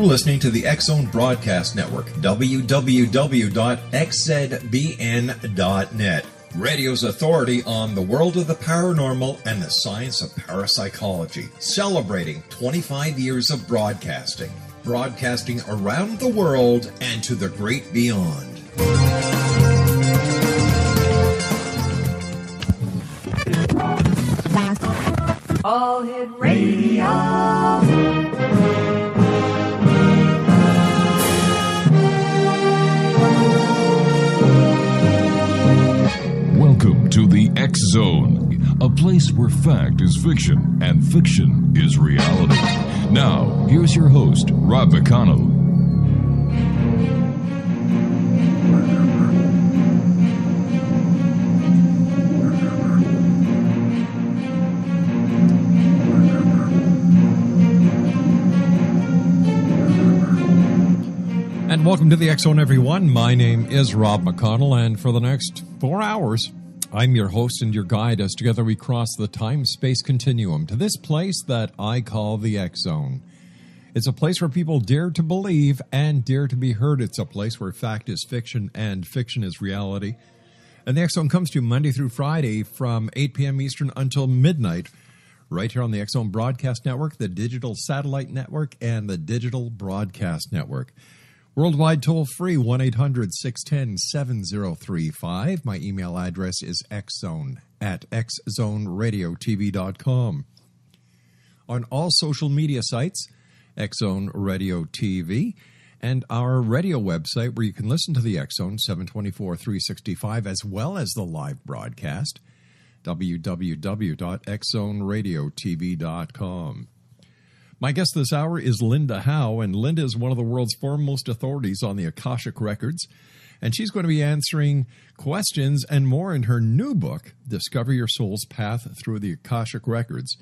You're listening to the X-Zone Broadcast Network, www.xzbn.net. Radio's authority on the world of the paranormal and the science of parapsychology, celebrating 25 years of broadcasting around the world and to the great beyond. All Hit Radio. Welcome to the X-Zone, a place where fact is fiction and fiction is reality. Now, here's your host, Rob McConnell. And welcome to the X-Zone, everyone. My name is Rob McConnell, and for the next 4 hours, I'm your host and your guide as together we cross the time-space continuum to this place that I call the X-Zone. It's a place where people dare to believe and dare to be heard. It's a place where fact is fiction and fiction is reality. And the X-Zone comes to you Monday through Friday from 8 p.m. Eastern until midnight, right here on the X-Zone Broadcast Network, the Digital Satellite Network, and the Digital Broadcast Network. Worldwide toll-free, 1-800-610-7035. My email address is xzone@xzoneradiotv.com. On all social media sites, X-Zone Radio TV, and our radio website where you can listen to the X-Zone 724-365 as well as the live broadcast, www.xzoneradiotv.com. My guest this hour is Linda Howe, and Linda is one of the world's foremost authorities on the Akashic Records, and she's going to be answering questions and more in her new book, Discover Your Soul's Path Through the Akashic Records,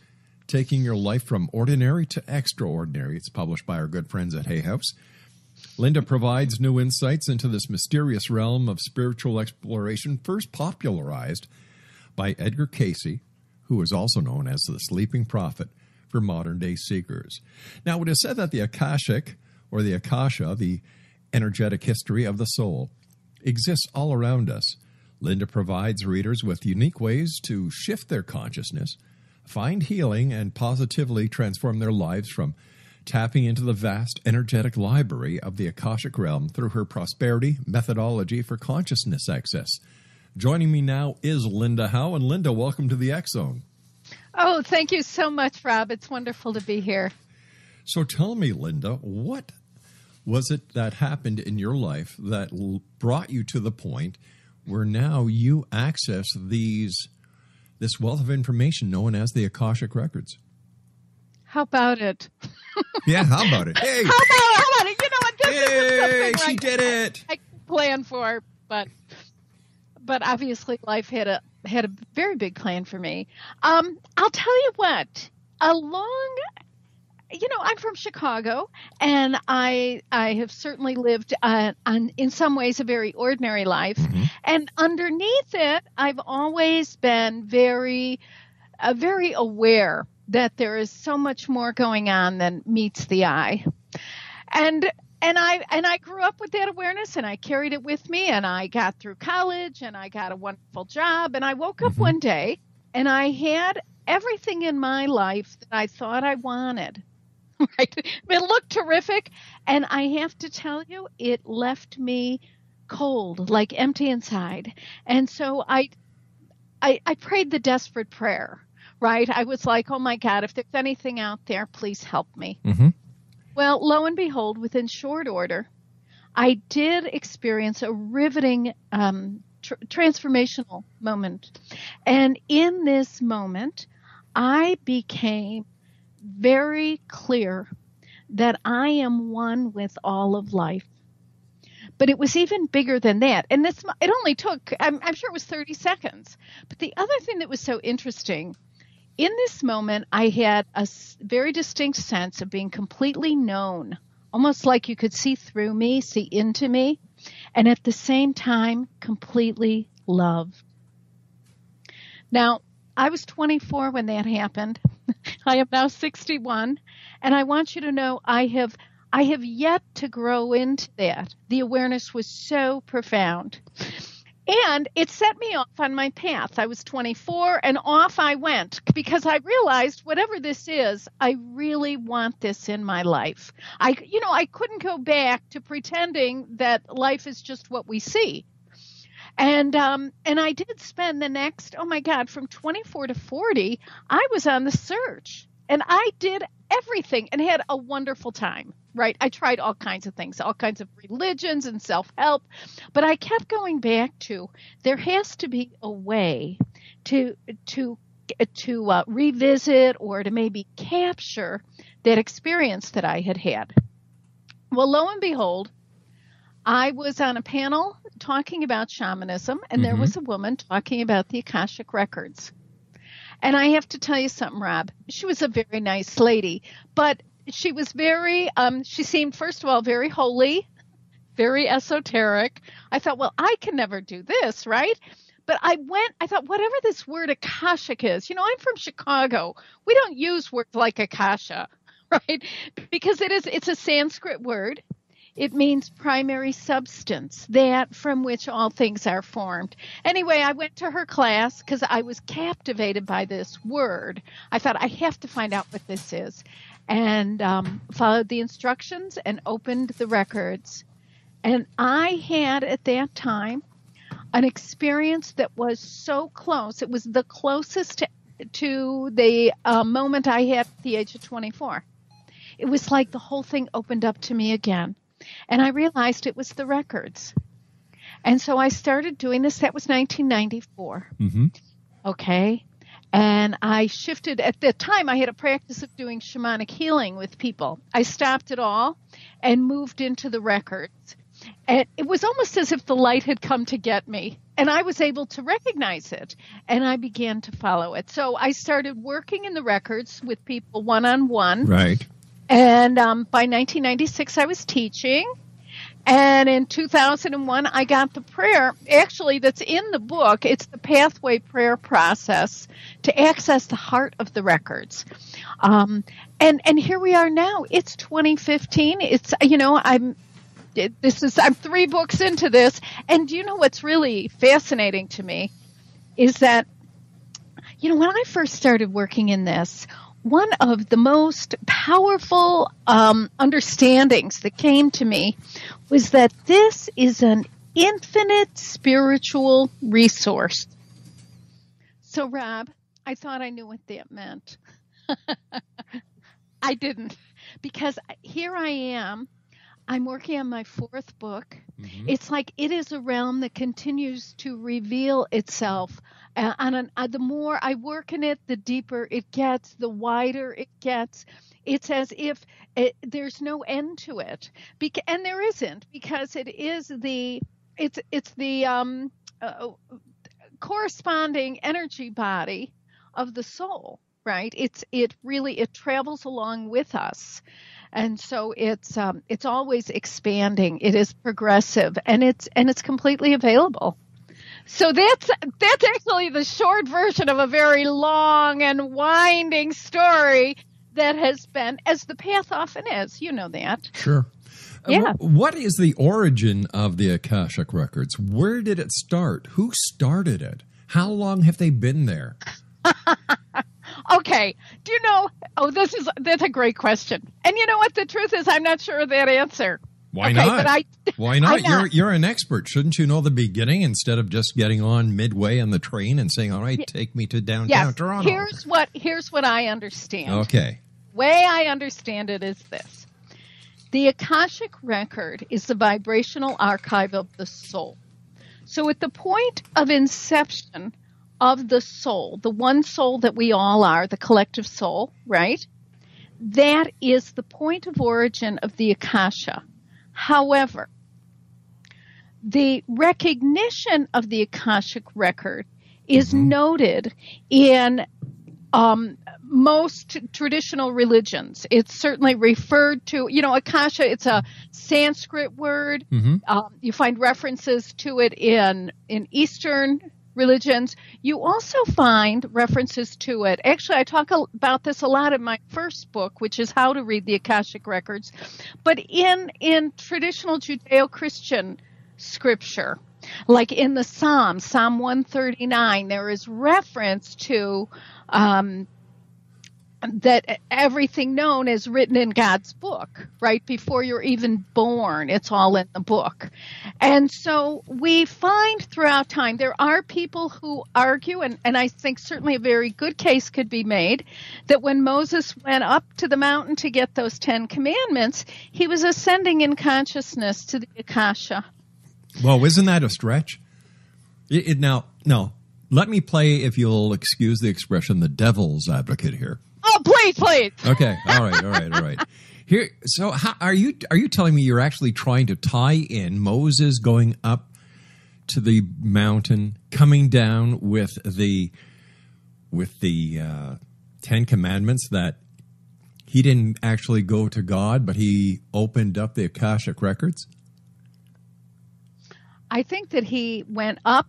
Taking Your Life from Ordinary to Extraordinary. It's published by our good friends at Hay House. Linda provides new insights into this mysterious realm of spiritual exploration, first popularized by Edgar Cayce, who is also known as the Sleeping Prophet for modern-day seekers. Now, it is said that the Akashic, or the Akasha, the energetic history of the soul, exists all around us. Linda provides readers with unique ways to shift their consciousness, find healing, and positively transform their lives from tapping into the vast energetic library of the Akashic realm through her prosperity methodology for consciousness access. Joining me now is Linda Howe. And Linda, welcome to the X-Zone. Oh, thank you so much, Rob. It's wonderful to be here. So tell me, Linda, what was it that happened in your life that brought you to the point where now you access this wealth of information known as the Akashic Records? How about it? Yeah, how about it? Hey, how about it? You know what? This hey, something she did it. I planned for, but obviously life had a very big plan for me. I'll tell you what, I'm from Chicago, and I have certainly lived in some ways a very ordinary life. Mm-hmm. And underneath it, I've always been very aware that there is so much more going on than meets the eye. And I grew up with that awareness, and I carried it with me, and I got through college, and I got a wonderful job, and I woke up one day, and I had everything in my life that I thought I wanted. Right? It looked terrific, and I have to tell you, it left me cold, like empty inside. And so I prayed the desperate prayer, right? I was like, oh, my God, if there's anything out there, please help me. Mm-hmm. Well, lo and behold, within short order, I did experience a riveting transformational moment. And in this moment, I became very clear that I am one with all of life. But it was even bigger than that. And it only took, I'm sure it was 30 seconds. But the other thing that was so interesting, in this moment, I had a very distinct sense of being completely known, almost like you could see through me, see into me, and at the same time, completely loved. Now, I was 24 when that happened. I am now 61, and I want you to know I I have yet to grow into that. The awareness was so profound. And it set me off on my path. I was 24 and off I went because I realized whatever this is, I really want this in my life. I couldn't go back to pretending that life is just what we see. And I did spend the next, from 24 to 40, I was on the search. And I did everything and had a wonderful time, right? I tried all kinds of things, all kinds of religions and self-help. But I kept going back to, there has to be a way to revisit or to maybe capture that experience that I had had. Well, lo and behold, I was on a panel talking about shamanism, and there was a woman talking about the Akashic Records. And I have to tell you something, Rob. She was a very nice lady, but she was very, she seemed, first of all, very holy, very esoteric. I thought, well, I can never do this, right? But I thought, whatever this word Akashic is, I'm from Chicago. We don't use words like Akasha, right? Because it's a Sanskrit word. It means primary substance, that from which all things are formed. Anyway, I went to her class because I was captivated by this word. I thought, I have to find out what this is. And followed the instructions and opened the records. And I had, at that time, an experience that was so close. It was the closest to the moment I had at the age of 24. It was like the whole thing opened up to me again. And I realized it was the records. And so I started doing this. That was 1994. Okay. And I shifted. At that time, I had a practice of doing shamanic healing with people. I stopped it all and moved into the records. And it was almost as if the light had come to get me. And I was able to recognize it. And I began to follow it. So I started working in the records with people one-on-one. Right. And by 1996, I was teaching. And in 2001, I got the prayer, actually, that's in the book. It's the pathway prayer process to access the heart of the records. And here we are now. It's 2015. It's, I'm 3 books into this. And do you know what's really fascinating to me is that, when I first started working in this, one of the most powerful understandings that came to me was that this is an infinite spiritual resource. So, Rob, I thought I knew what that meant. I didn't, because here I am. I'm working on my 4th book. It's like it is a realm that continues to reveal itself. The more I work in it, the deeper it gets, the wider it gets. It's as if there's no end to it, and there isn't, because it is the corresponding energy body of the soul, right? It travels along with us. And so it's always expanding. It is progressive, and it's completely available. So that's actually the short version of a very long and winding story that has been, as the path often is. You know that. Sure. Yeah. What is the origin of the Akashic Records? Where did it start? Who started it? How long have they been there? Okay. Do you know? That's a great question. And you know what? The truth is, I'm not sure of that answer. Why not? But Why not? You're an expert. Shouldn't you know the beginning instead of just getting on midway on the train and saying, "All right, take me to downtown Toronto"? Here's what I understand. Okay. Way I understand it is this: the Akashic record is the vibrational archive of the soul. So at the point of inception of the soul, the one soul that we all are, the collective soul, right? That is the point of origin of the Akasha. However, the recognition of the Akashic record is noted in most traditional religions. It's certainly referred to, Akasha, it's a Sanskrit word. You find references to it in Eastern religions, you also find references to it. Actually, I talk about this a lot in my first book, which is How to Read the Akashic Records. But in traditional Judeo-Christian scripture, like in the Psalm 139, there is reference to that everything known is written in God's book, right? Before you're even born, it's all in the book. And so we find throughout time, there are people who argue, and I think certainly a very good case could be made, that when Moses went up to the mountain to get those 10 commandments, he was ascending in consciousness to the Akasha. Well, isn't that a stretch? Now, let me play, if you'll excuse the expression, the devil's advocate here. Oh, please. Okay. All right. Here, so are you telling me you're actually trying to tie in Moses going up to the mountain, coming down with the 10 Commandments, that he didn't actually go to God, but he opened up the Akashic Records? I think that he went up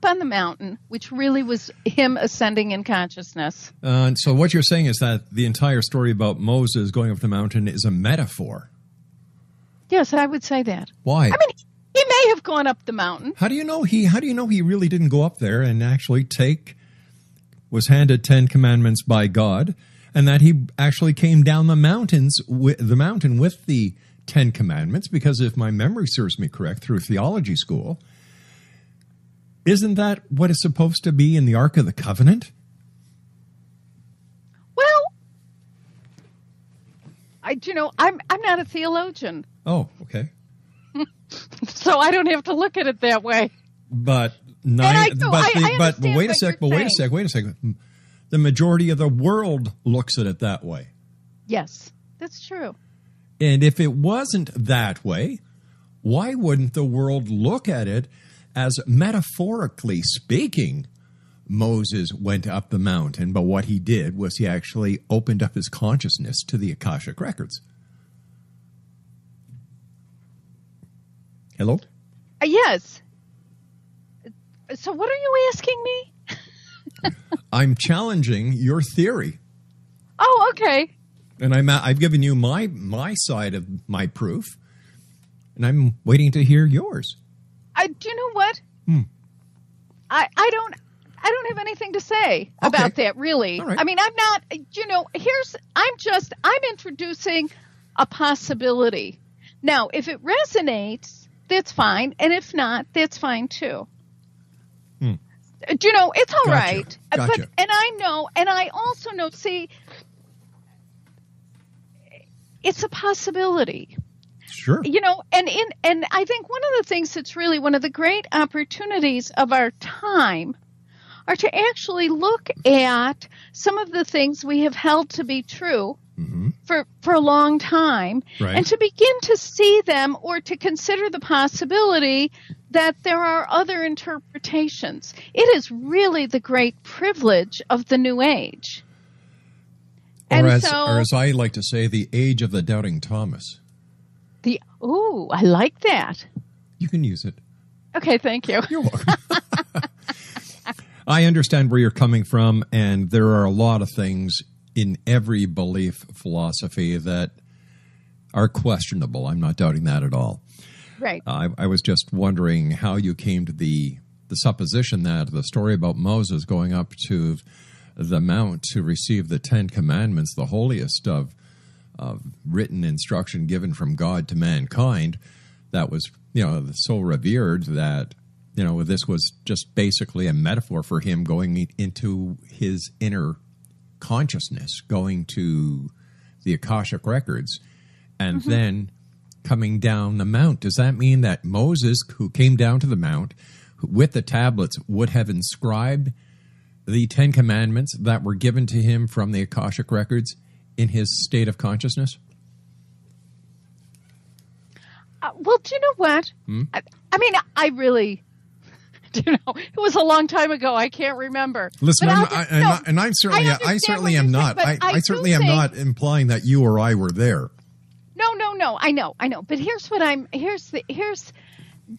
on the mountain, which really was him ascending in consciousness. And so what you're saying is that the entire story about Moses going up the mountain is a metaphor. Yes, I would say that. Why? I mean, he may have gone up the mountain. How do you know he really didn't go up there and actually was handed 10 commandments by God, and that he actually came down the mountain with the 10 commandments? Because if my memory serves me correct, through theology school, isn't that what is supposed to be in the Ark of the Covenant? Well, I'm not a theologian. Oh, okay. So I don't have to look at it that way. But wait a sec. The majority of the world looks at it that way. Yes, that's true. And if it wasn't that way, why wouldn't the world look at it as, metaphorically speaking, Moses went up the mountain, but what he did was he actually opened up his consciousness to the Akashic Records? Hello? Yes. So what are you asking me? I'm challenging your theory. Oh, okay. And I've given you my side of my proof, and I'm waiting to hear yours. Do you know what? I don't have anything to say about that, really. All right. I mean, I'm not, I'm introducing a possibility. Now, if it resonates, that's fine. And if not, that's fine too. It's all right. Gotcha. And I also know, see, it's a possibility. Sure. And I think one of the things that's really one of the great opportunities of our time are to actually look at some of the things we have held to be true for a long time, right, and to begin to see them, or to consider the possibility that there are other interpretations. It is really the great privilege of the New Age. Or as I like to say, the age of the doubting Thomas. I like that. You can use it. Okay, thank you. You're welcome. I understand where you're coming from, and there are a lot of things in every belief philosophy that are questionable. I'm not doubting that at all. Right. I was just wondering how you came to the supposition that the story about Moses going up to the mount to receive the 10 Commandments, the holiest of written instruction given from God to mankind, that was, so revered that, this was just basically a metaphor for him going into his inner consciousness, going to the Akashic Records, and then coming down the mount. Does that mean that Moses, who came down to the mount with the tablets, would have inscribed the 10 Commandments that were given to him from the Akashic Records in his state of consciousness? Well, do you know what? I mean, I really, it was a long time ago. I can't remember. Listen, I certainly am not. I certainly am not implying that you or I were there. No. I know. But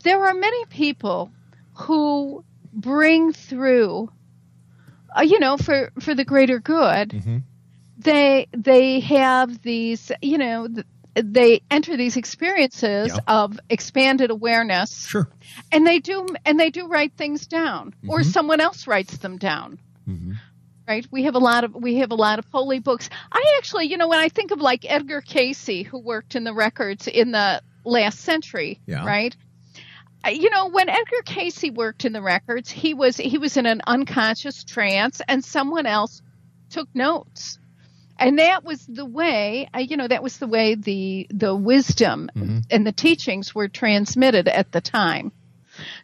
there are many people who bring through, for the greater good, Mm-hmm. they have these, they enter these experiences Yeah. of expanded awareness, Sure. and they do write things down, or Mhm. someone else writes them down. Mm-hmm. Right? We have a lot of holy books. I actually, when I think of like Edgar Cayce, who worked in the records in the last century, Yeah. right? When Edgar Cayce worked in the records, he was in an unconscious trance, and someone else took notes. And that was the way, the wisdom Mhm. and the teachings were transmitted at the time.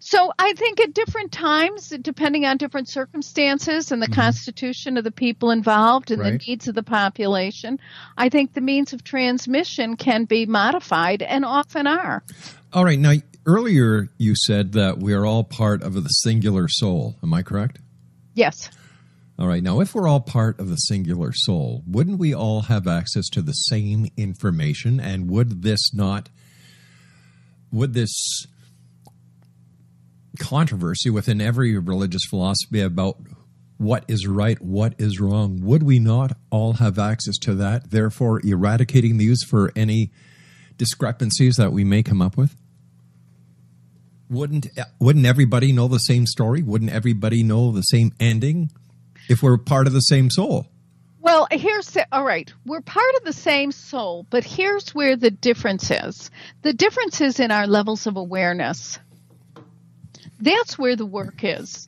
So I think at different times, depending on different circumstances and the constitution of the people involved and Right. the needs of the population, I think the means of transmission can be modified, and often are. All right. Now, earlier you said that we are all part of the singular soul. Am I correct? Yes. All right. Now, if we're all part of the singular soul, wouldn't we all have access to the same information? And would this controversy within every religious philosophy about what is right, what is wrong, would we not all have access to that, therefore eradicating these for any discrepancies that we may come up with? Wouldn't everybody know the same story? Wouldn't everybody know the same ending if we're part of the same soul? Well, all right. We're part of the same soul, but here's where the difference is. The difference is in our levels of awareness. That's where the work is,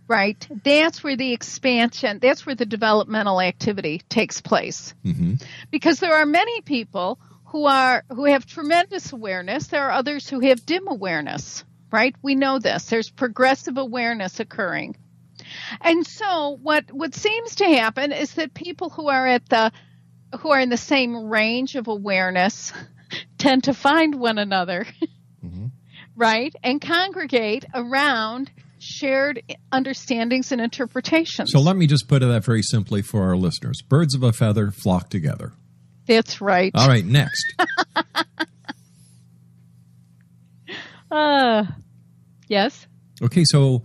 right? That's where the expansion, that's where the developmental activity takes place. Mm-hmm. Because there are many people who have tremendous awareness. There are others who have dim awareness, right? We know this. There's progressive awareness occurring. And so what seems to happen is that people who are in the same range of awareness tend to find one another, Mm-hmm. right? And congregate around shared understandings and interpretations. So let me just put it very simply for our listeners. Birds of a feather flock together. That's right. All right, next. Yes. Okay, so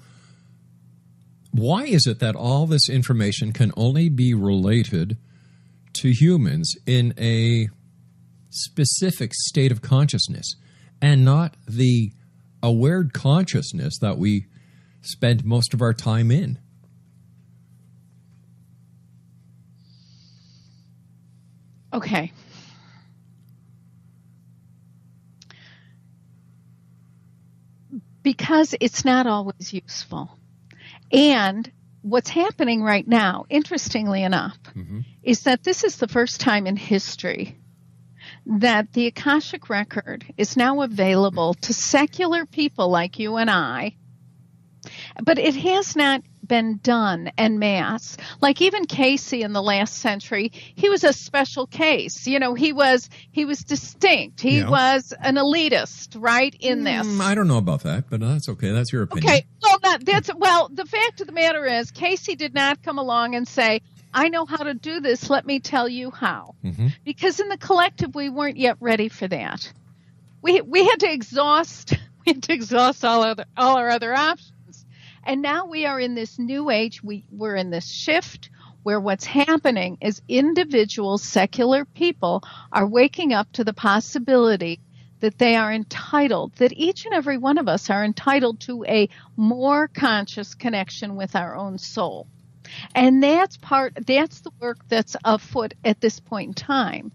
why is it that all this information can only be related to humans in a specific state of consciousness and not the aware consciousness that we spend most of our time in? Okay. Because it's not always useful. And what's happening right now, interestingly enough, is that this is the first time in history that the Akashic Record is now available to secular people like you and I, but it has not been done en masse. Like even Cayce in the last century, he was a special case. He was distinct. He was an elitist, right, in this. I don't know about that, but that's okay. That's your opinion. Okay, the fact of the matter is Cayce did not come along and say, I know how to do this, let me tell you how. Mm-hmm. Because in the collective, we weren't yet ready for that. We had to exhaust all our other options. And now we are in this new age. We're in this shift where what's happening is individual secular people are waking up to the possibility that they are entitled, that each and every one of us are entitled to a more conscious connection with our own soul. And that's the work that's afoot at this point in time.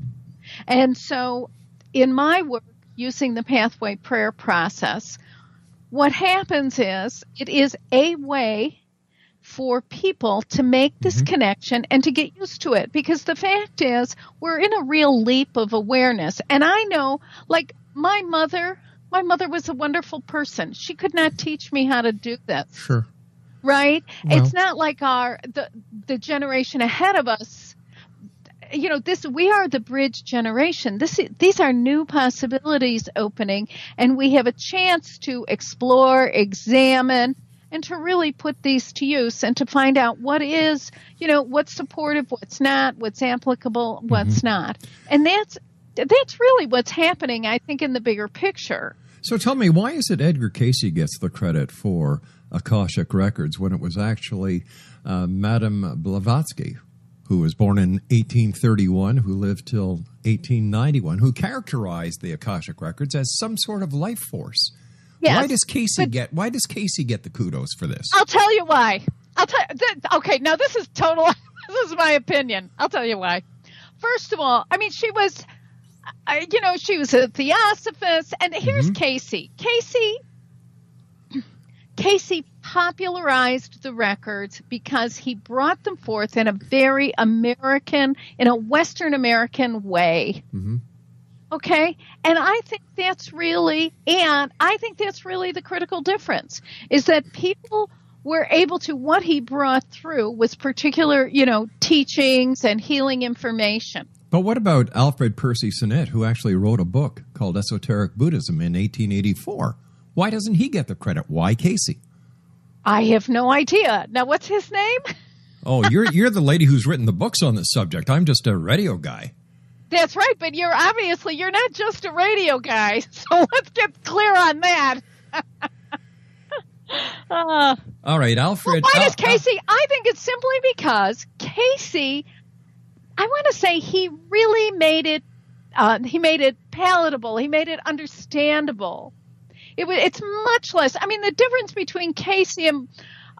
And so in my work, using the pathway prayer process, what happens is it is a way for people to make this connection and to get used to it. Because the fact is we're in a real leap of awareness. And I know, like my mother was a wonderful person. She could not teach me how to do this. Sure. Right? Well, it's not like the generation ahead of us. We are the bridge generation. These are new possibilities opening, and we have a chance to explore, examine, and to really put these to use and to find out what's supportive, what's not, what's applicable, what's not. And that's really what's happening, I think, in the bigger picture. So tell me, why is it Edgar Cayce gets the credit for Akashic Records when it was actually Madame Blavatsky, who was born in 1831, who lived till 1891, who characterized the Akashic Records as some sort of life force? Yes, why does Cayce get the kudos for this? I'll tell you why. Okay, now this is this is my opinion. I'll tell you why. First of all, I mean, she was a theosophist, and here's Cayce. Cayce popularized the records because he brought them forth in a very Western American way. Mm-hmm. Okay? And I think that's really the critical difference, is that people were able to, what he brought through was particular, teachings and healing information. But what about Alfred Percy Sinnett, who actually wrote a book called Esoteric Buddhism in 1884? Why doesn't he get the credit? Why Cayce? I have no idea. Now, what's his name? Oh, you're the lady who's written the books on this subject. I'm just a radio guy. That's right, but you're not just a radio guy, so let's get clear on that. All right, Alfred. Well, why does Cayce? I think it's simply because Cayce, I want to say he really made it palatable. He made it understandable. It's much less. I mean, the difference between Cayce and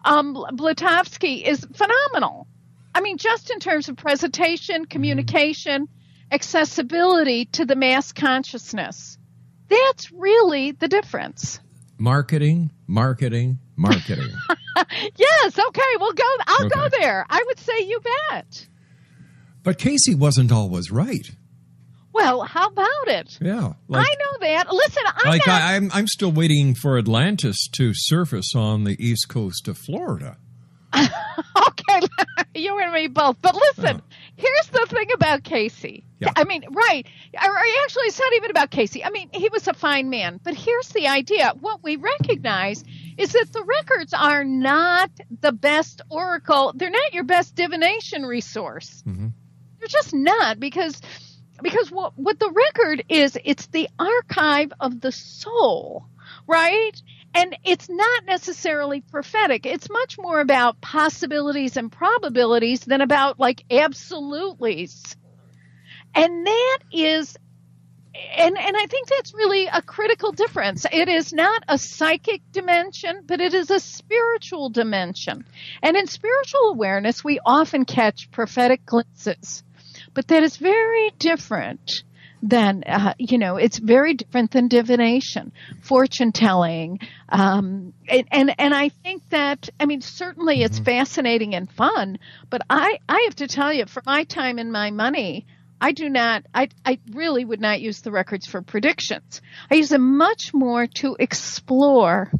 Blavatsky is phenomenal. I mean, just in terms of presentation, communication, accessibility to the mass consciousness. That's really the difference. Marketing. Yes, okay, I'll go there. I would say you bet. But Cayce wasn't always right. Well, how about it? Yeah. I know that. Listen, I'm still waiting for Atlantis to surface on the east coast of Florida. Okay, you and me both. But listen, here's the thing about Cayce. Yeah. I mean, right. Actually, it's not even about Cayce. I mean, he was a fine man. But here's the idea. What we recognize is that the records are not the best oracle. They're not your best divination resource. Mm-hmm. They're just not, because what the record is, it's the archive of the soul, right? And it's not necessarily prophetic. It's much more about possibilities and probabilities than about like absolutelys. And that is, and I think that's really a critical difference. It is not a psychic dimension, but it is a spiritual dimension. And in spiritual awareness, we often catch prophetic glimpses. But that is very different than, it's very different than divination, fortune telling. And I think that, I mean, certainly it's fascinating and fun, but I have to tell you, for my time and my money, I really would not use the records for predictions. I use them much more to explore,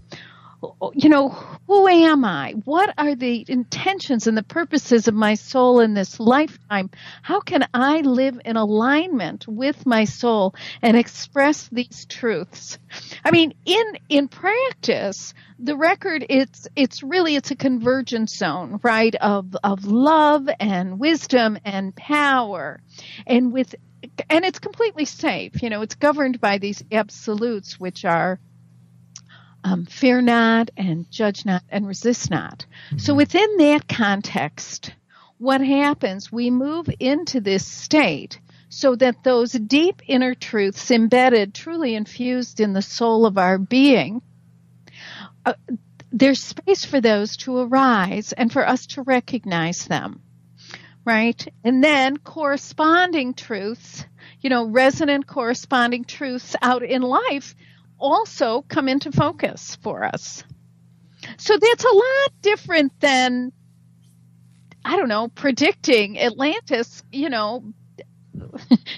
who am I? What are the intentions and the purposes of my soul in this lifetime? How can I live in alignment with my soul and express these truths? I mean, in practice, the record, it's a convergence zone, right? Of love and wisdom and power. And it's completely safe. It's governed by these absolutes, which are fear not, and judge not, and resist not. Mm-hmm. So within that context, what happens, we move into this state so that those deep inner truths embedded, truly infused in the soul of our being, there's space for those to arise and for us to recognize them, right? And then corresponding truths, resonant corresponding truths out in life also come into focus for us. So that's a lot different than, predicting Atlantis, showing up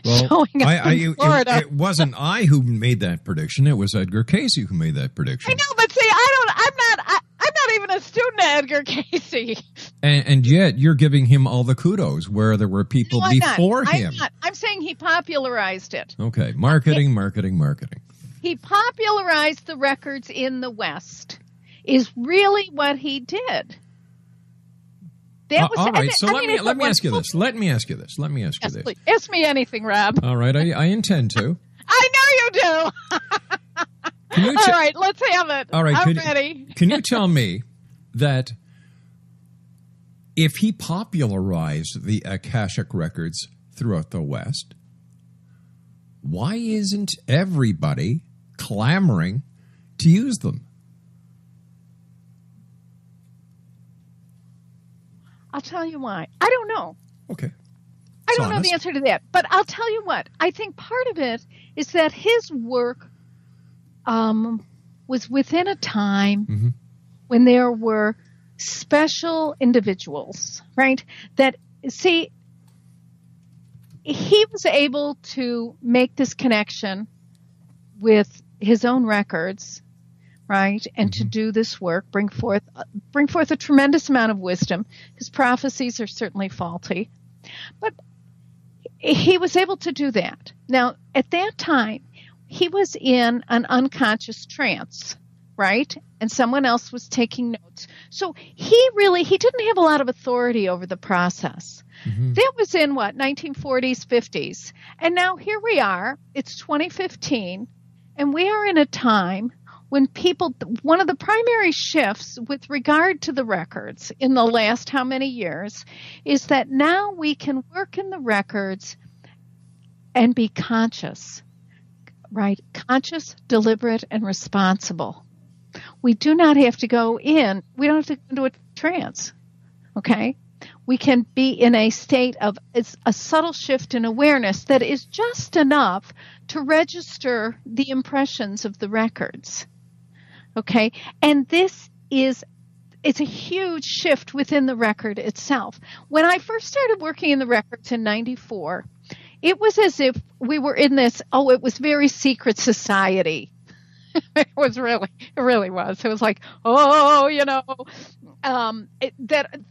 in Florida. It wasn't I who made that prediction. It was Edgar Cayce who made that prediction. I know, but see, I'm not even a student of Edgar Cayce. And yet you're giving him all the kudos where there were people before him. I'm saying he popularized it. Okay, marketing. He popularized the records in the West, is really what he did. All right, so let me ask you this. Let me ask you this. Please. Ask me anything, Rob. All right, I intend to. I know you do. All right, let's have it. All right, I'm ready. Can you tell me that if he popularized the Akashic Records throughout the West, why isn't everybody clamoring to use them? I'll tell you why. I don't know. Okay. I don't know the answer to that. But I'll tell you what. I think part of it is that his work was within a time when there were special individuals, right? That, see, he was able to make this connection with his own records, right? And to do this work, bring forth a tremendous amount of wisdom. His prophecies are certainly faulty, but he was able to do that. Now, at that time, he was in an unconscious trance, right? And someone else was taking notes. So he didn't have a lot of authority over the process. That was in 1940s, 50s. And now here we are, it's 2015, and we are in a time when one of the primary shifts with regard to the records in the last how many years is that now we can work in the records and be conscious, right? Conscious, deliberate, and responsible. We do not have to go in. We don't have to go into a trance, okay? We can be in a state of a subtle shift in awareness that is just enough to register the impressions of the records, okay? And it's a huge shift within the record itself. When I first started working in the records in 94, it was as if we were in this, it was very secret society. It really was. It was like,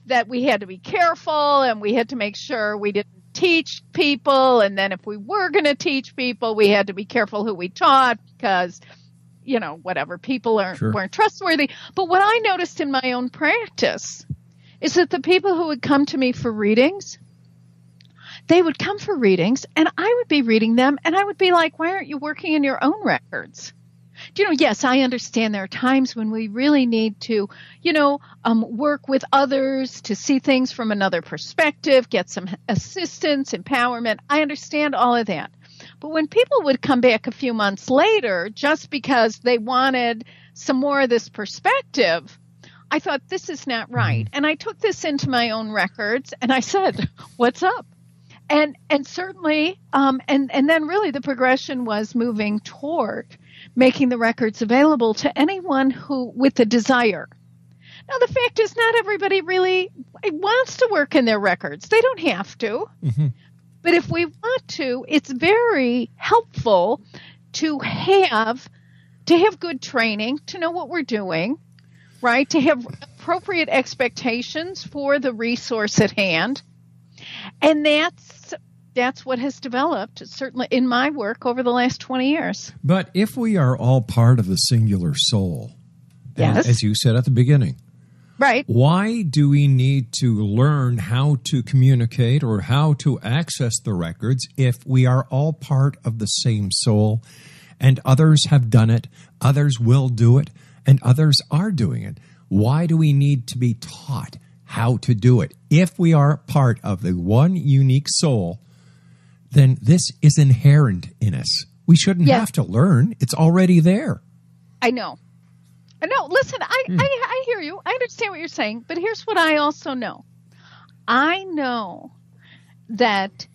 that we had to be careful and we had to make sure we didn't teach people. And then if we were going to teach people, we had to be careful who we taught because, people weren't trustworthy. But what I noticed in my own practice is that the people who would come to me for readings, they would come for readings and I would be reading them and I would be like, why aren't you working in your own records? Yes, I understand there are times when we really need to, work with others to see things from another perspective, get some assistance, empowerment. I understand all of that. But when people would come back a few months later, just because they wanted some more of this perspective, I thought, this is not right. And I took this into my own records and I said, what's up? And certainly, and then really the progression was moving toward making the records available to anyone who with the desire. Now, the fact is not everybody really wants to work in their records. They don't have to. But if we want to, it's very helpful to have good training, to know what we're doing, right? To have appropriate expectations for the resource at hand. And that's what has developed, certainly in my work over the last 20 years. But if we are all part of the singular soul, yes, as you said at the beginning, right? Why do we need to learn how to communicate or how to access the records if we are all part of the same soul and others have done it, others will do it, and others are doing it? Why do we need to be taught how to do it? If we are part of the one unique soul, then this is inherent in us. We shouldn't have to learn. It's already there. I know. Listen, I hear you. I understand what you're saying. But here's what I also know. I know that,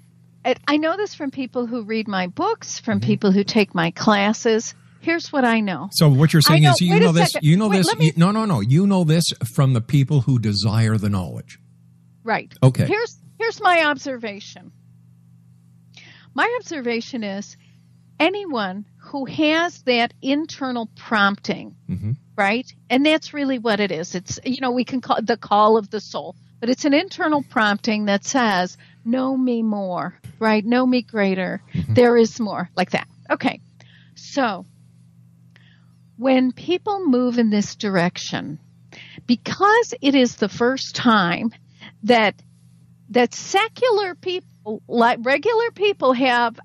I know this from people who read my books, from people who take my classes. Here's what I know. So what you're saying is you know this. No. You know this from the people who desire the knowledge. Right. Okay. Here's my observation. My observation is anyone who has that internal prompting, right? And that's really what it is. It's, we can call it the call of the soul, but it's an internal prompting that says, know me more, right? Know me greater. There is more, like that. Okay. So when people move in this direction, because it is the first time that secular people, like regular people, have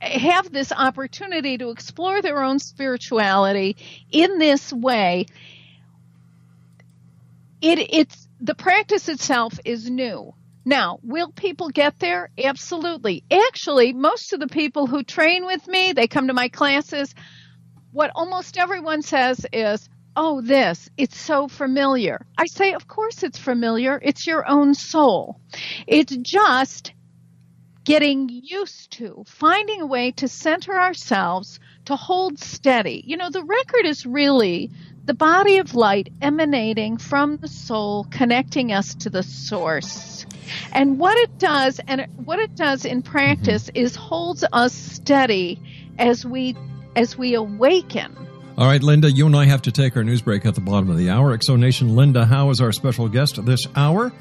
have this opportunity to explore their own spirituality in this way, it's the practice itself is new. Now, will people get there? Absolutely. Actually, most of the people who train with me, they come to my classes, what almost everyone says is, oh, it's so familiar. I say, of course it's familiar. It's your own soul. It's just getting used to finding a way to center ourselves, to hold steady. The record is really the body of light emanating from the soul, connecting us to the source. And what it does in practice is holds us steady as we awaken. All right, Linda, you and I have to take our news break at the bottom of the hour. Exonation Linda Howe is our special guest this hour.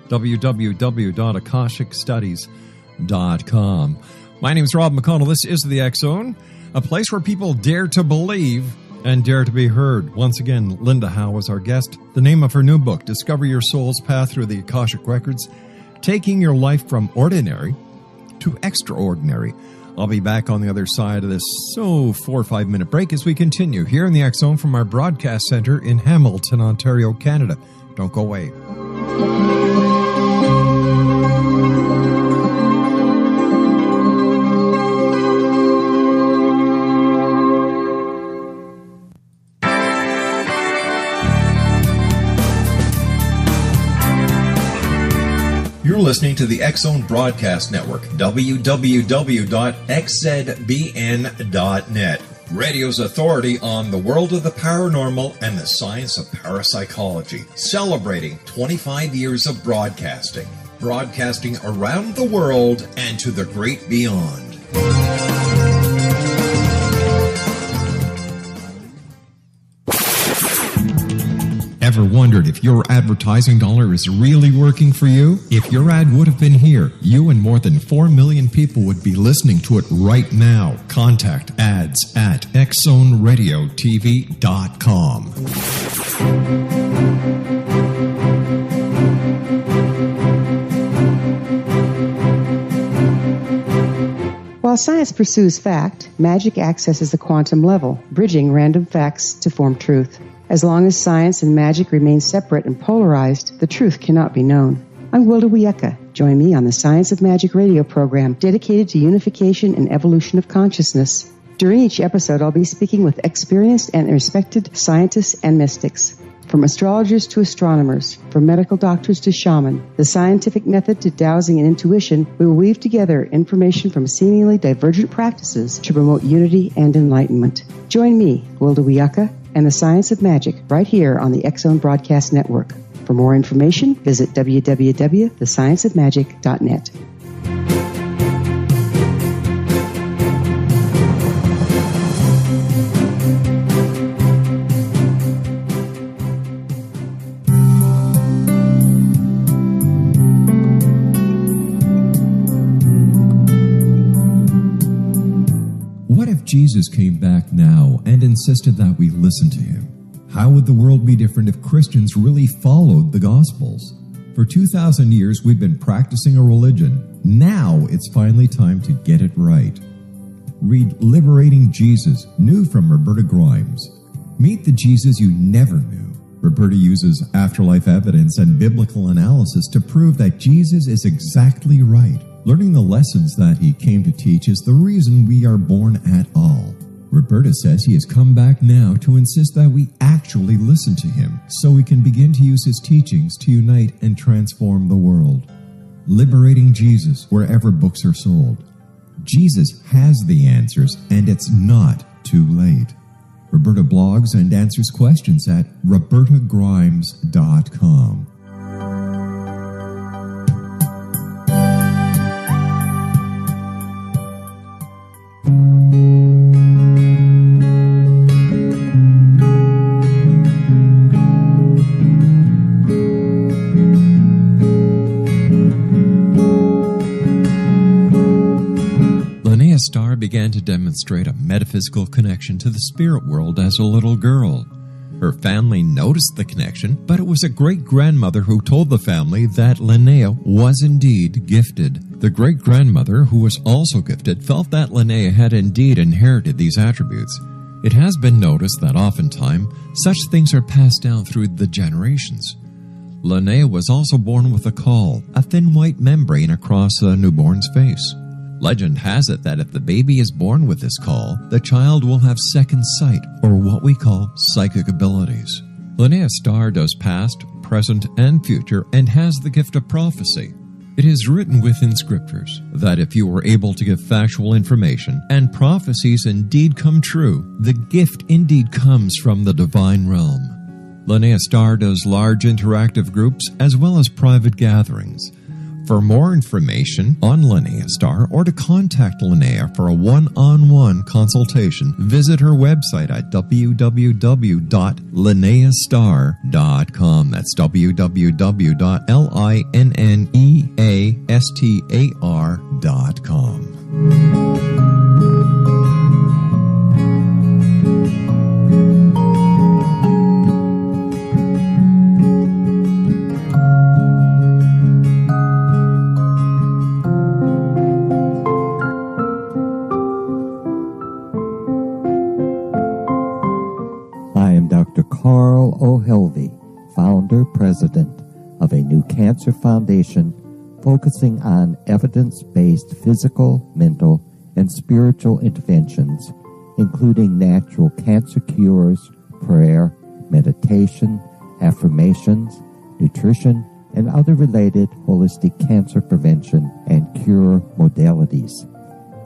www.akashicstudies.com. My name is Rob McConnell. This is the X Zone, a place where people dare to believe and dare to be heard. Once again, Linda Howe is our guest. The name of her new book, Discover Your Soul's Path Through the Akashic Records, Taking Your Life from Ordinary to Extraordinary. I'll be back on the other side of this 4 or 5 minute break as we continue here in the X Zone from our broadcast center in Hamilton, Ontario, Canada. Don't go away. You're listening to the X Zone Broadcast Network, www.xzbn.net. Radio's authority on the world of the paranormal and the science of parapsychology, celebrating 25 years of broadcasting around the world and to the great beyond. Ever wondered if your advertising dollar is really working for you? If your ad would have been here, you and more than 4 million people would be listening to it right now. Contact ads at xzoneradiotv.com. While science pursues fact, magic accesses the quantum level, bridging random facts to form truth. As long as science and magic remain separate and polarized, the truth cannot be known. I'm Wilda Wiecka. Join me on the Science of Magic radio program dedicated to unification and evolution of consciousness. During each episode, I'll be speaking with experienced and respected scientists and mystics. From astrologers to astronomers, from medical doctors to shaman, the scientific method to dowsing and intuition, we will weave together information from seemingly divergent practices to promote unity and enlightenment. Join me, Wilda Wiecka, and the Science of Magic right here on the X Zone Broadcast Network. For more information, visit www.thescienceofmagic.net. What if Jesus came back now and insisted that we listen to him? How would the world be different if Christians really followed the Gospels? For 2,000 years, we've been practicing a religion. Now it's finally time to get it right. Read Liberating Jesus, new from Roberta Grimes. Meet the Jesus you never knew. Roberta uses afterlife evidence and biblical analysis to prove that Jesus is exactly right. Learning the lessons that he came to teach is the reason we are born at all. Roberta says he has come back now to insist that we actually listen to him so we can begin to use his teachings to unite and transform the world. Liberating Jesus wherever books are sold. Jesus has the answers, and it's not too late. Roberta blogs and answers questions at robertagrimes.com. Starr began to demonstrate a metaphysical connection to the spirit world as a little girl. Her family noticed the connection, but it was a great-grandmother who told the family that Linnea was indeed gifted. The great-grandmother, who was also gifted, felt that Linnea had indeed inherited these attributes. It has been noticed that oftentimes such things are passed down through the generations. Linnea was also born with a caul, a thin white membrane across a newborn's face. Legend has it that if the baby is born with this caul, the child will have second sight, or what we call psychic abilities. Linnea's star does past, present, and future, and has the gift of prophecy. It is written within scriptures that if you are able to give factual information and prophecies indeed come true, the gift indeed comes from the divine realm. Linnea Star does large interactive groups as well as private gatherings. For more information on Linnea Star or to contact Linnea for a one-on-one consultation, visit her website at www.linneastar.com. That's www.linneastar.com. Dr. Carl O. Helvey, founder, president of a new cancer foundation focusing on evidence-based physical, mental, and spiritual interventions, including natural cancer cures, prayer, meditation, affirmations, nutrition, and other related holistic cancer prevention and cure modalities.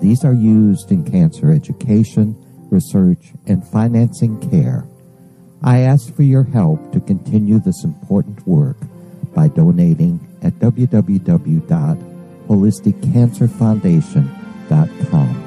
These are used in cancer education, research, and financing care. I ask for your help to continue this important work by donating at www.holisticcancerfoundation.com.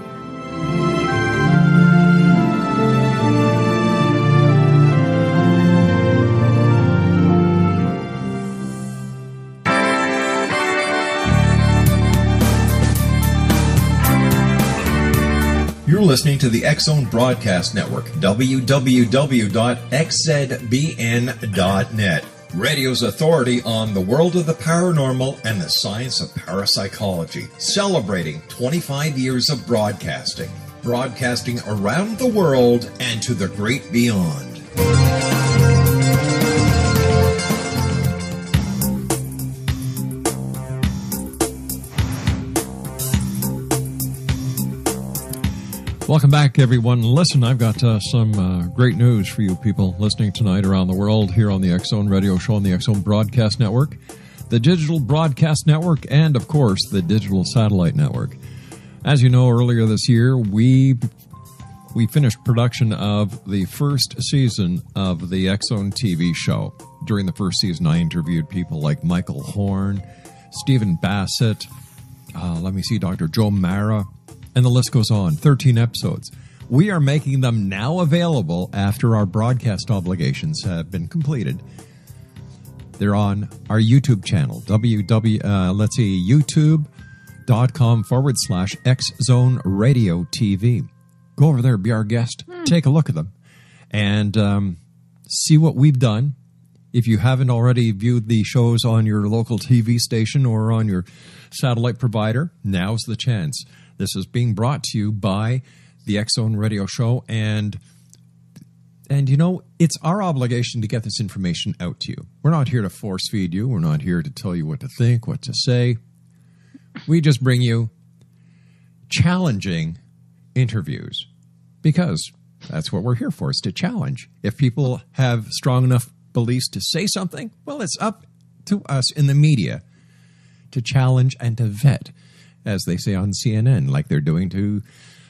You're listening to the X-Zone Broadcast Network, www.xzbn.net. Radio's authority on the world of the paranormal and the science of parapsychology, celebrating 25 years of broadcasting. Broadcasting around the world and to the great beyond. Welcome back, everyone. Listen, I've got some great news for you people listening tonight around the world here on the X-Zone Radio Show on the X-Zone Broadcast Network, the Digital Broadcast Network, and, of course, the Digital Satellite Network. As you know, earlier this year, we finished production of the first season of the X-Zone TV show. During the first season, I interviewed people like Michael Horn, Stephen Bassett, Dr. Joe Mara, and the list goes on. 13 episodes. We are making them now available after our broadcast obligations have been completed. They're on our YouTube channel, youtube.com/X-Zone Radio TV. Go over there, be our guest, take a look at them, and see what we've done. If you haven't already viewed the shows on your local TV station or on your satellite provider, now's the chance. This is being brought to you by the X-Zone Radio Show, and you know, it's our obligation to get this information out to you. We're not here to force feed you. We're not here to tell you what to think, what to say. We just bring you challenging interviews because that's what we're here for, is to challenge. If people have strong enough beliefs to say something, well, it's up to us in the media to challenge and to vet, as they say on CNN, like they're doing to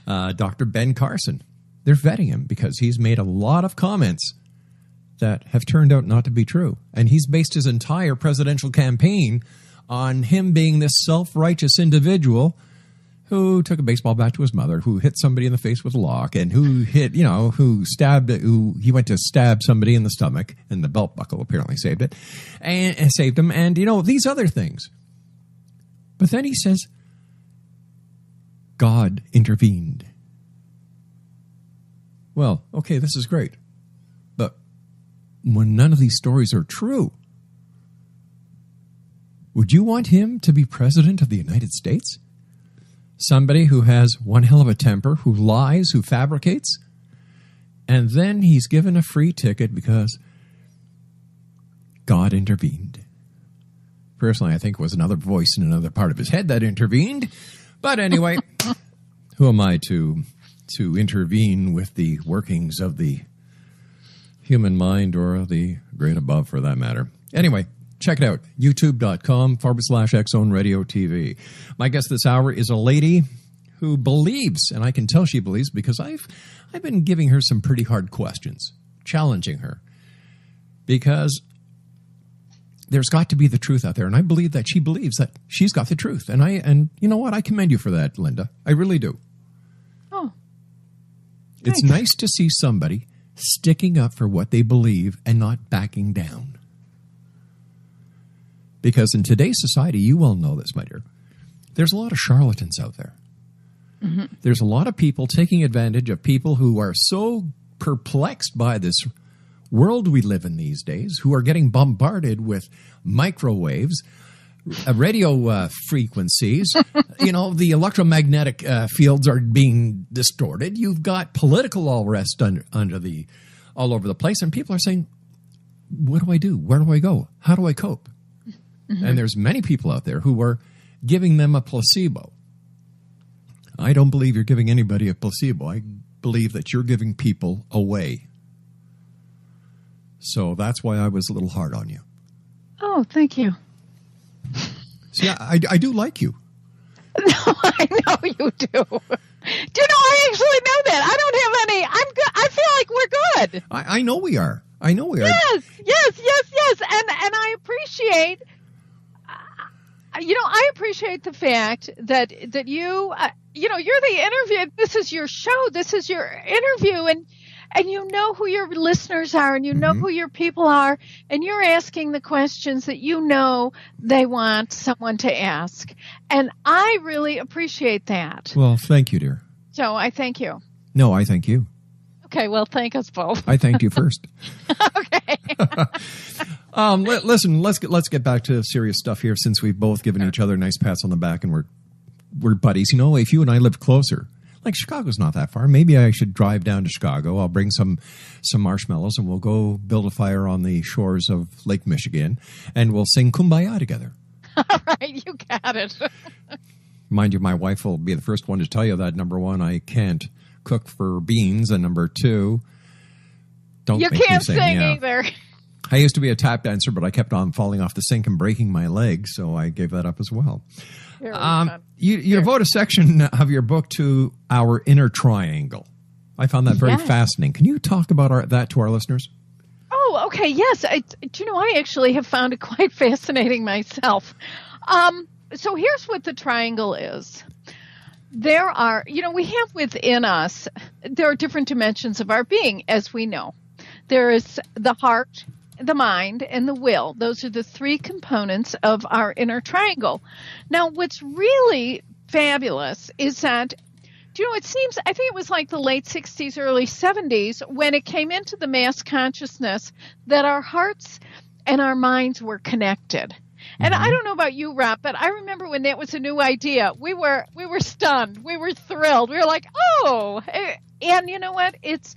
Dr. Ben Carson. They're vetting him because he's made a lot of comments that have turned out not to be true. And he's based his entire presidential campaign on him being this self-righteous individual who took a baseball bat to his mother, who hit somebody in the face with a lock, and who he went to stab somebody in the stomach, and the belt buckle apparently saved it, and saved him, and, these other things. But then he says, God intervened. Well, okay, this is great. But when none of these stories are true, Would you want him to be president of the United States? Somebody who has one hell of a temper, who lies, who fabricates, and then he's given a free ticket because God intervened. Personally, I think it was another voice in another part of his head that intervened. But anyway, who am I to intervene with the workings of the human mind or the great above for that matter? Anyway, check it out, youtube.com/X-Zone Radio TV. My guest this hour is a lady who believes, and I can tell she believes because I've been giving her some pretty hard questions, challenging her, because there's got to be the truth out there, and I believe that she believes that she's got the truth. And you know what? I commend you for that, Linda. I really do. Oh. It's nice to see somebody sticking up for what they believe and not backing down. Because in today's society, you well know this, my dear, there's a lot of charlatans out there. Mm-hmm. There's a lot of people taking advantage of people who are so perplexed by this world we live in these days, who are getting bombarded with microwaves, radio frequencies. The electromagnetic fields are being distorted. You've got political unrest all over the place, and people are saying, what do I do? Where do I go? How do I cope? Mm-hmm. And there's many people out there who are giving them a placebo. I don't believe you're giving anybody a placebo. I believe that you're giving people away. So that's why I was a little hard on you. Oh, thank you. See, I do like you. No, I know you do. Do you know, I actually know that. I don't have any. I'm good. I feel like we're good. I know we are. Yes. And I appreciate, I appreciate the fact that you, you're the interview. This is your show. This is your interview. And you know who your listeners are, and you know who your people are, and you're asking the questions that you know they want someone to ask. And I really appreciate that. Well, thank you, dear. So I thank you. No, I thank you. Okay, well, thank us both. I thanked you first. Okay. Listen, let's get back to serious stuff here, since we've both given each other nice pats on the back and we're buddies. If you and I lived closer, like Chicago's not that far, maybe I should drive down to Chicago. I'll bring some marshmallows and we'll go build a fire on the shores of Lake Michigan and we'll sing Kumbaya together. All right, you got it. Mind you, my wife will be the first one to tell you that, number one, I can't cook for beans, and number two, don't you make me can't sing either. I used to be a tap dancer, but I kept on falling off the sink and breaking my leg, so I gave that up as well. You devote a section of your book to our inner triangle. I found that very fascinating. Can you talk about that to our listeners? Oh, okay. Yes. I actually have found it quite fascinating myself. So here's what the triangle is. There are, we have within us, there are different dimensions of our being, as we know. There is the heart, the mind, and the will. Those are the three components of our inner triangle. Now, what's really fabulous is that, it seems, I think it was like the late 60s, early 70s, when it came into the mass consciousness that our hearts and our minds were connected. And I don't know about you, Rob, but I remember when that was a new idea, we were stunned. We were thrilled. We were like, oh, and you know what? It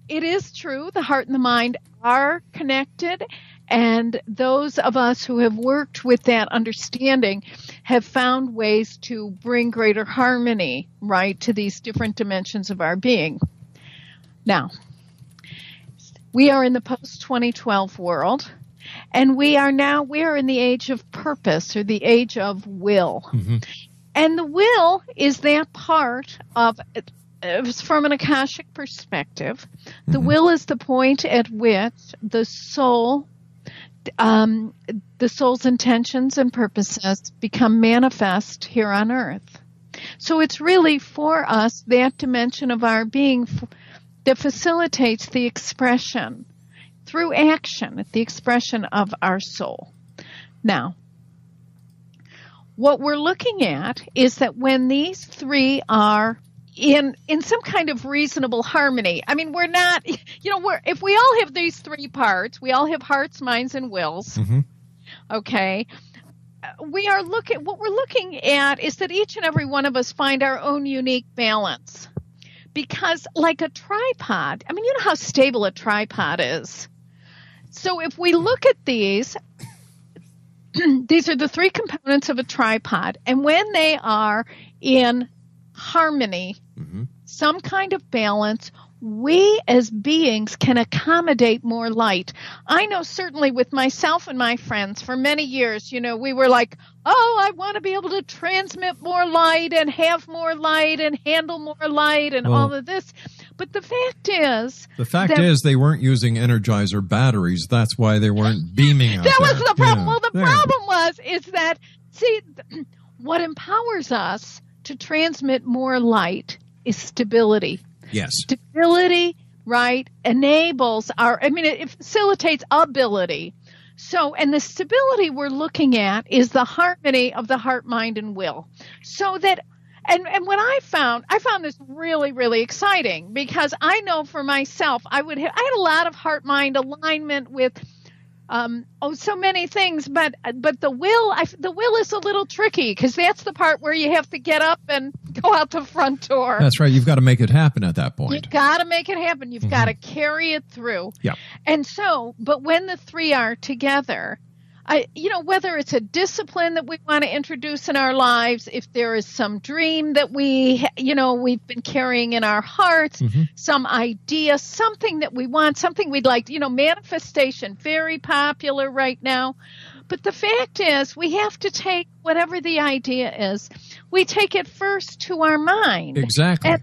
is true. The heart and the mind are connected. And those of us who have worked with that understanding have found ways to bring greater harmony, right, to these different dimensions of our being. Now, we are in the post-2012 world. And we are in the age of purpose, or the age of will. Mm-hmm. And the will is that part of, from an Akashic perspective, the will is the point at which the soul's intentions and purposes become manifest here on earth. So it's really for us that dimension of our being that facilitates the expression through action, the expression of our soul. Now, what we're looking at is that when these three are in some kind of reasonable harmony, I mean, we're not, if we all have these three parts, we all have hearts, minds, and wills, okay, what we're looking at is that each and every one of us find our own unique balance. Because like a tripod, I mean, you know how stable a tripod is. So if we look at these, these are the three components of a tripod. And when they are in harmony, some kind of balance, we as beings can accommodate more light. I know certainly with myself and my friends for many years, we were like, oh, I want to be able to transmit more light and have more light and handle more light and all of this. But the fact is... they weren't using Energizer batteries. That's why they weren't beaming out That there. was the problem. Yeah. Well, the problem is that, see, what empowers us to transmit more light is stability. Yes. Stability, right, enables it facilitates ability. So, and the stability we're looking at is the harmony of the heart, mind, and will. So that, and what I found this really, really exciting because I know for myself, I had a lot of heart, mind alignment with, so many things, but the will is a little tricky because that's the part where you have to get up and go out the front door. That's right. You've got to make it happen at that point. You've got to make it happen. You've got to carry it through. Yeah. And so, but when the three are together, whether it's a discipline that we want to introduce in our lives, if there is some dream that we've been carrying in our hearts, some idea, something that we want, something we'd like, manifestation, very popular right now. But the fact is we have to take whatever the idea is, we take it first to our mind. Exactly.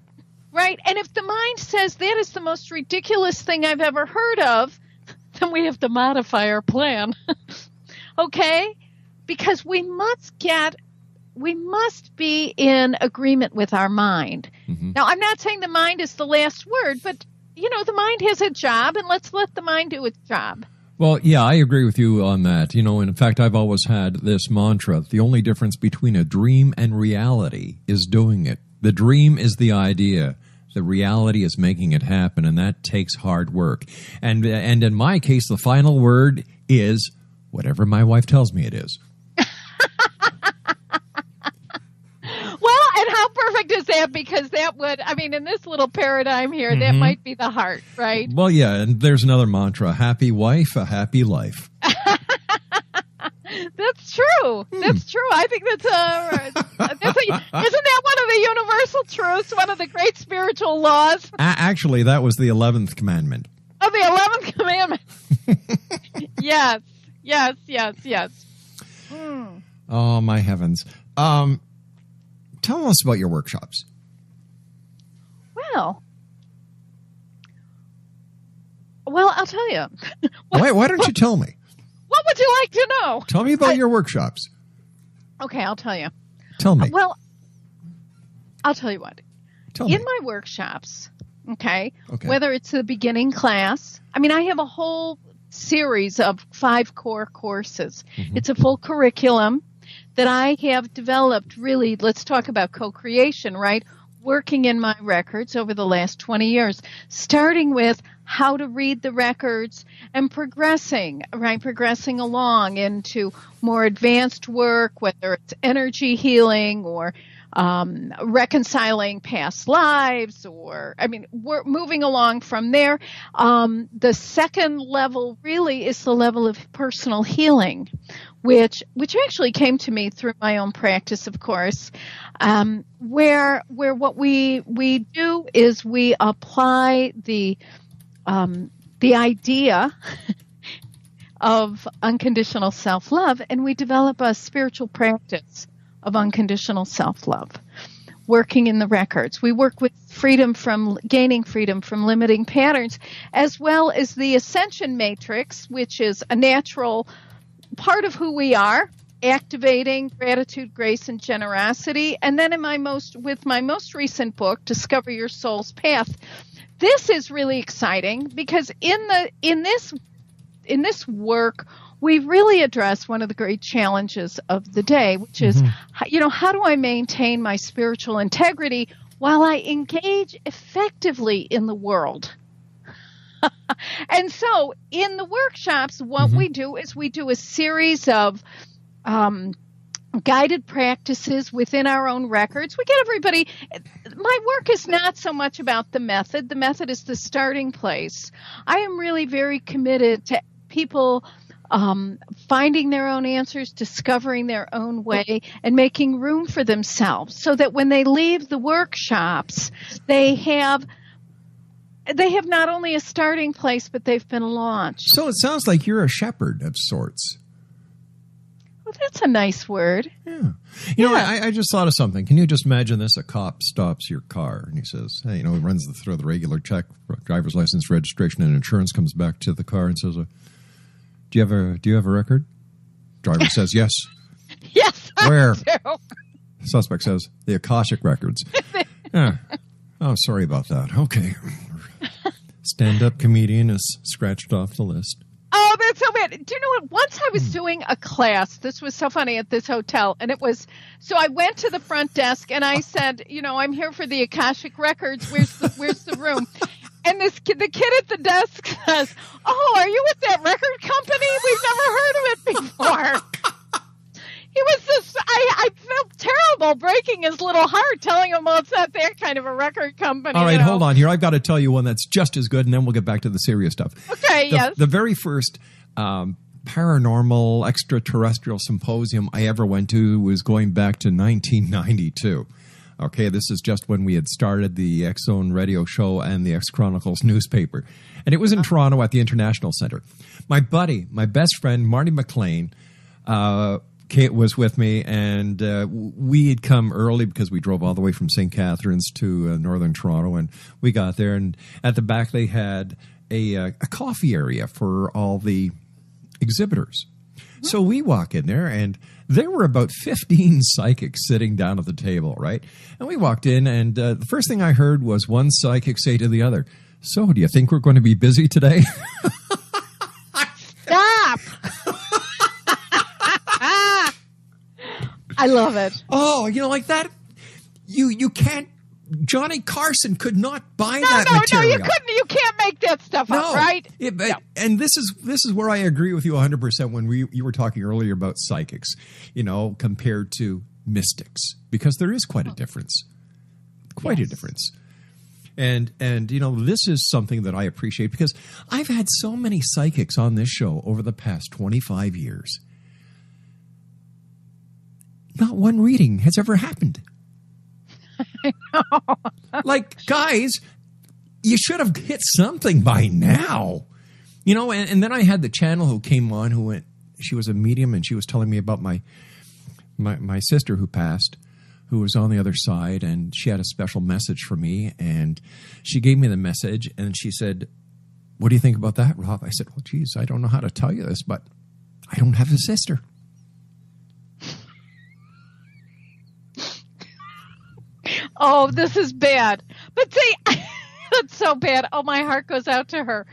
Right. And if the mind says that is the most ridiculous thing I've ever heard of, then we have to modify our plan. Okay? Because we must be in agreement with our mind. Now, I'm not saying the mind is the last word, but, the mind has a job, and let's let the mind do its job. Well, yeah, I agree with you on that. In fact, I've always had this mantra, the only difference between a dream and reality is doing it. The dream is the idea. The reality is making it happen, and that takes hard work. And in my case, the final word is whatever my wife tells me it is. Well, and how perfect is that? Because that would, in this little paradigm here, that might be the heart, right? Well, yeah, and there's another mantra, happy wife, a happy life. That's true. That's true. I think isn't that one of the universal truths, one of the great spiritual laws? Actually, that was the 11th commandment. Oh, the 11th commandment. Yes. Oh, my heavens. Tell us about your workshops. Well, I'll tell you. Why don't you tell me? What would you like to know? Tell me about your workshops. Okay, I'll tell you. Tell me. Well, I'll tell you what. Tell me. In my workshops, okay, whether it's the beginning class, I have a whole series of 5 core courses. It's a full curriculum that I have developed, really, let's talk about co-creation, right? Working in my records over the last 20 years, starting with how to read the records and progressing along into more advanced work, whether it's energy healing or reconciling past lives, or we're moving along from there. The second level really is the level of personal healing, which actually came to me through my own practice, of course, where what we do is we apply the idea of unconditional self-love, and we develop a spiritual practice of unconditional self-love, working in the records. We work with gaining freedom from limiting patterns, as well as the Ascension Matrix, which is a natural part of who we are, activating gratitude, grace, and generosity. And then with my most recent book, Discover Your Soul's Path, this is really exciting because in this work, we really address one of the great challenges of the day, which is, how do I maintain my spiritual integrity while I engage effectively in the world? And so in the workshops, what we do is we do a series of guided practices within our own records. We get everybody. My work is not so much about the method. The method is the starting place. I am really very committed to people finding their own answers, discovering their own way, and making room for themselves so that when they leave the workshops, they have not only a starting place, but they've been launched. So it sounds like you're a shepherd of sorts. Well, that's a nice word. Yeah. You know, I just thought of something. Can you just imagine this? A cop stops your car and he says, hey, he runs through the regular check, driver's license, registration, and insurance, comes back to the car and says, do you have a record? Driver says, yes. Yes, Where? I do. Suspect says, the Akashic Records. Yeah. Oh, sorry about that. Okay. Stand-up comedian is scratched off the list. Oh, that's so bad. Do you know what? Once I was doing a class, this was so funny at this hotel, and it was, so I went to the front desk and I said, I'm here for the Akashic Records. Where's the room? And the kid at the desk says, oh, are you with that record company? We've never heard of it before. He was just, I felt terrible breaking his little heart, telling him, well, it's not that kind of a record company. All right, hold on here. I've got to tell you one that's just as good, and then we'll get back to the serious stuff. Okay, yes. The very first paranormal extraterrestrial symposium I ever went to was going back to 1992. Okay, this is just when we had started the X Zone radio show and the X Chronicles newspaper. And it was in Toronto at the International Center. My buddy, my best friend, Marty McLean, Kate was with me, and we had come early because we drove all the way from St. Catharines to northern Toronto, and we got there, and at the back they had a coffee area for all the exhibitors. So we walk in there, and there were about 15 psychics sitting down at the table, right? And we walked in, and the first thing I heard was one psychic say to the other, so do you think we're going to be busy today? Stop! I love it. Oh, like that. You can't. Johnny Carson could not buy that material. No, you couldn't. You can't make that stuff up, right? And this is where I agree with you 100% when you were talking earlier about psychics, compared to mystics, because there is quite a difference. Quite a difference. And this is something that I appreciate because I've had so many psychics on this show over the past 25 years. Not one reading has ever happened. I know. Like, guys, you should have hit something by now. And then I had the channel who came on she was a medium, and she was telling me about my sister who passed, who was on the other side, and she had a special message for me, and she gave me the message, and she said, what do you think about that, Rob? I said, well, geez, I don't know how to tell you this, but I don't have a sister. Oh, this is bad. But see, that's so bad. Oh, my heart goes out to her.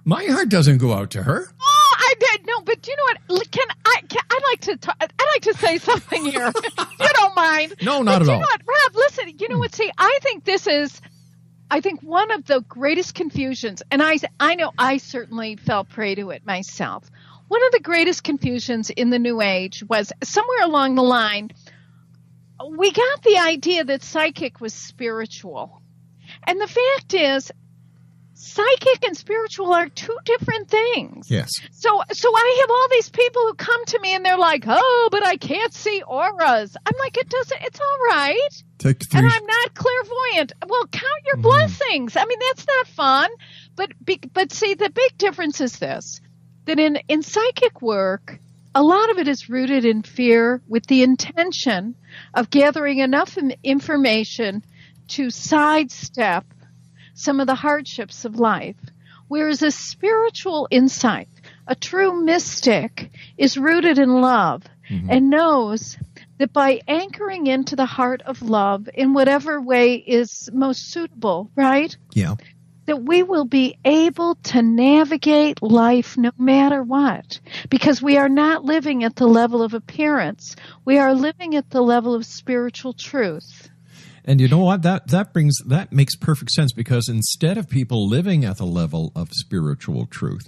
My heart doesn't go out to her. Oh, I did. No, but you know what? I'd like to say something here. You don't mind? No, not at all. You know what, Rob? Listen. You know what? See, I think one of the greatest confusions, and I know I certainly fell prey to it myself. One of the greatest confusions in the New Age was somewhere along the line, we got the idea that psychic was spiritual. And the fact is, psychic and spiritual are two different things. Yes. So I have all these people who come to me and they're like, oh, but I can't see auras. I'm like, it's all right. And I'm not clairvoyant. Well, count your blessings. I mean, that's not fun. But see, the big difference is this, that in psychic work, a lot of it is rooted in fear with the intention of gathering enough information to sidestep some of the hardships of life. Whereas a spiritual insight, a true mystic, is rooted in love and knows that by anchoring into the heart of love in whatever way is most suitable, right? Yeah. That we will be able to navigate life no matter what, because we are not living at the level of appearance. We are living at the level of spiritual truth. And you know what? That makes perfect sense, because instead of people living at the level of spiritual truth,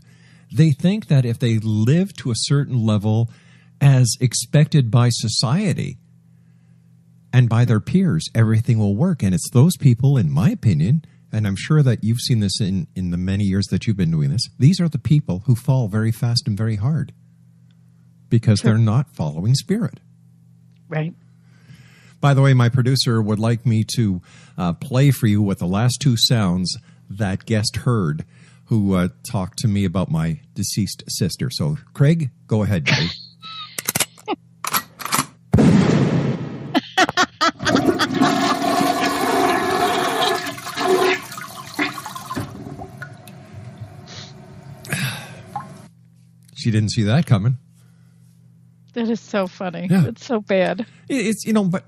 they think that if they live to a certain level, as expected by society and by their peers, everything will work. And it's those people, in my opinion, and I'm sure that you've seen this in the many years that you've been doing this, these are the people who fall very fast and very hard because they're not following spirit. Right. By the way, my producer would like me to play for you what the last two sounds that guest heard who talked to me about my deceased sister. So, Craig, go ahead, buddy. She didn't see that coming. That is so funny. Yeah. It's so bad. It's, but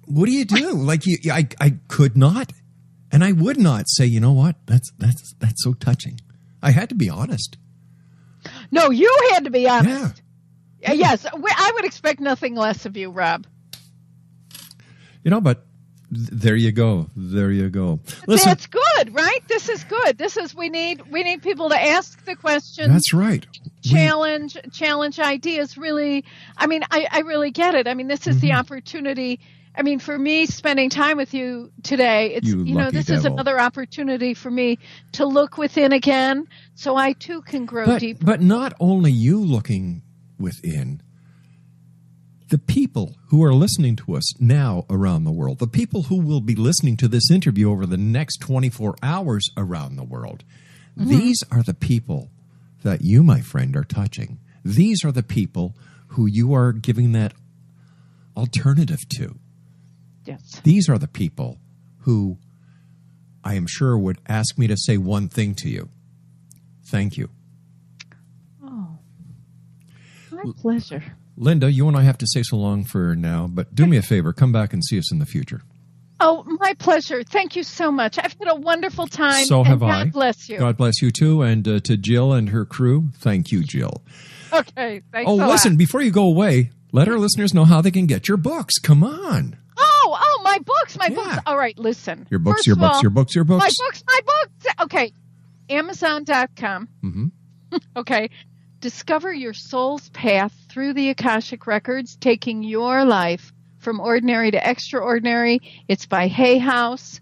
what do you do? Like, I could not, and I would not say, you know what? That's so touching. I had to be honest. No, you had to be honest. Yeah. Yes, I would expect nothing less of you, Rob. But there you go. There you go. Listen, that's good, right? This is good. We need people to ask the questions. That's right. Challenge ideas. Really, I really get it. This is the opportunity. For me, spending time with you today, it's this is another opportunity for me to look within again, so I too can grow deeper. But not only you looking within. The people who are listening to us now around the world, the people who will be listening to this interview over the next 24 hours around the world, these are the people that you, my friend, are touching. These are the people who you are giving that alternative to. Yes. These are the people who I am sure would ask me to say one thing to you. Thank you. Oh, my pleasure. Linda, you and I have to say so long for now, but do me a favor. Come back and see us in the future. Oh, my pleasure. Thank you so much. I've had a wonderful time. So have I. God bless you. God bless you, too. And to Jill and her crew, thank you, Jill. Okay. Thanks a lot. Listen, before you go away, let our listeners know how they can get your books. Come on. Oh, my books. Books. All right, listen. Your books. My books. Okay. Amazon.com. Mm-hmm. Okay. Discover your soul's path through the Akashic Records, taking your life from ordinary to extraordinary. It's by Hay House.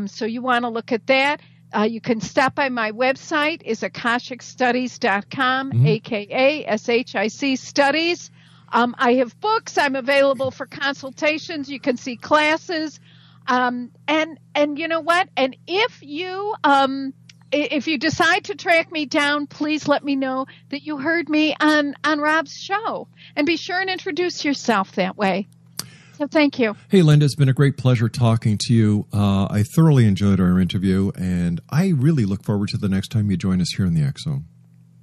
So you want to look at that. You can stop by my website, is akashicstudies.com, AKASHIC Studies. I have books. I'm available for consultations. You can see classes. And you know what? And if you decide to track me down, please let me know that you heard me on Rob's show. And be sure and introduce yourself that way. So thank you. Hey, Linda, it's been a great pleasure talking to you. I thoroughly enjoyed our interview, and I really look forward to the next time you join us here in the X Zone.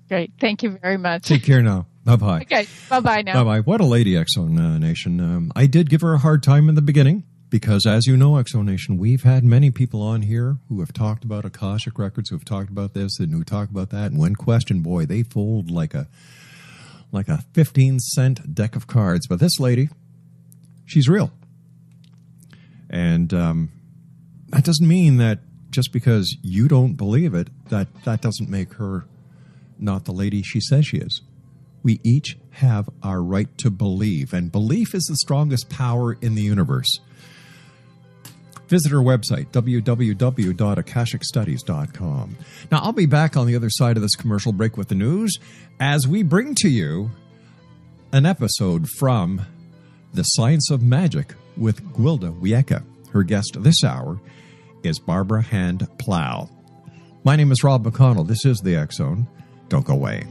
Great. Thank you very much. Take care now. Bye-bye. Okay. Bye-bye now. Bye-bye. What a lady, X Zone Nation. I did give her a hard time in the beginning. Because, as you know, X Zone Nation, we've had many people on here who have talked about Akashic Records, who have talked about this and who talk about that. And when questioned, boy, they fold like a 15-cent deck of cards. But this lady, she's real. And that doesn't mean that just because you don't believe it, that doesn't make her not the lady she says she is. We each have our right to believe. And belief is the strongest power in the universe. Visit our website, www.akashicstudies.com. Now, I'll be back on the other side of this commercial break with the news as we bring to you an episode from The Science of Magic with Gwilda Wiyaka. Her guest this hour is Barbara Hand Plow. My name is Rob McConnell. This is the X Zone. Don't go away.